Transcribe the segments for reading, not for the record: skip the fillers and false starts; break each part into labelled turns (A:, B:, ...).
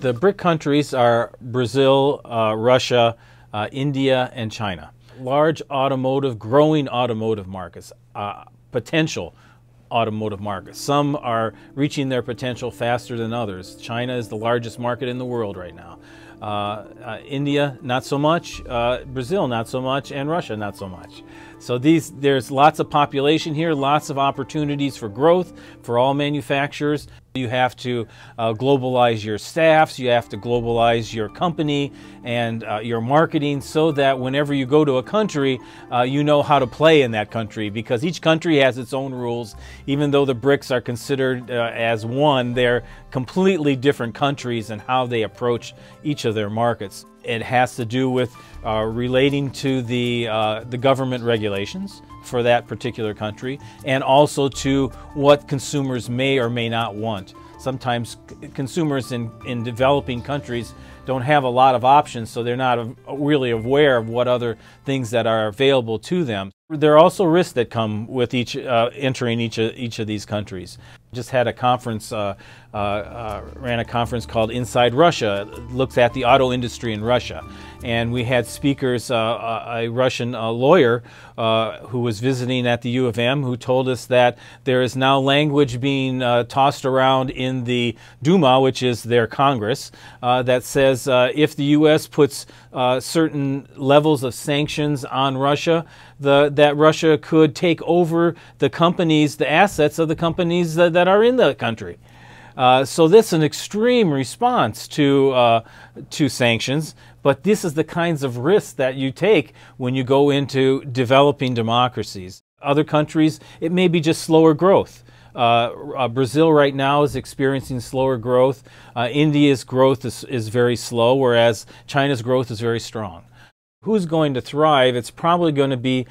A: The BRIC countries are Brazil, Russia, India, and China. Large automotive, growing automotive markets, potential automotive markets. Some are reaching their potential faster than others. China is the largest market in the world right now. India, not so much. Brazil, not so much. And Russia, not so much. So there's lots of population here, lots of opportunities for growth for all manufacturers. You have to globalize your staffs, you have to globalize your company and your marketing so that whenever you go to a country, you know how to play in that country, because each country has its own rules. Even though the BRICS are considered as one, they're completely different countries and how they approach each of their markets. It has to do with relating to the government regulations for that particular country, and also to what consumers may or may not want. Sometimes consumers in developing countries don't have a lot of options, so they're not really aware of what other things that are available to them. There are also risks that come with entering each of these countries. Just had a conference, ran a conference called Inside Russia. It looks at the auto industry in Russia. And we had speakers, a Russian lawyer who was visiting at the U of M, who told us that there is now language being tossed around in the Duma, which is their Congress, that says if the U.S. puts certain levels of sanctions on Russia, that Russia could take over the companies, the assets of the companies that are in the country. So this is an extreme response to sanctions, but this is the kinds of risks that you take when you go into developing democracies. Other countries, it may be just slower growth. Brazil right now is experiencing slower growth. India's growth is very slow, whereas China's growth is very strong. Who's going to thrive? It's probably going to be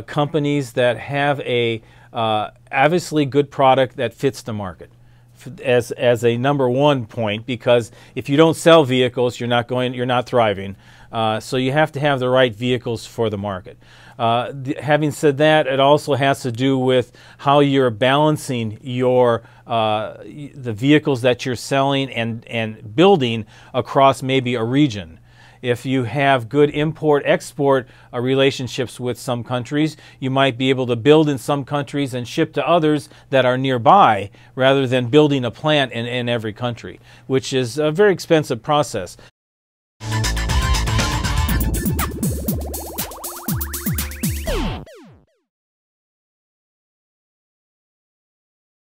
A: companies that have a obviously good product that fits the market as a number one point, because if you don't sell vehicles, you're not thriving. So you have to have the right vehicles for the market. Having said that, it also has to do with how you're balancing the vehicles that you're selling and building across maybe a region. If you have good import-export relationships with some countries, you might be able to build in some countries and ship to others that are nearby, rather than building a plant in every country, which is a very expensive process.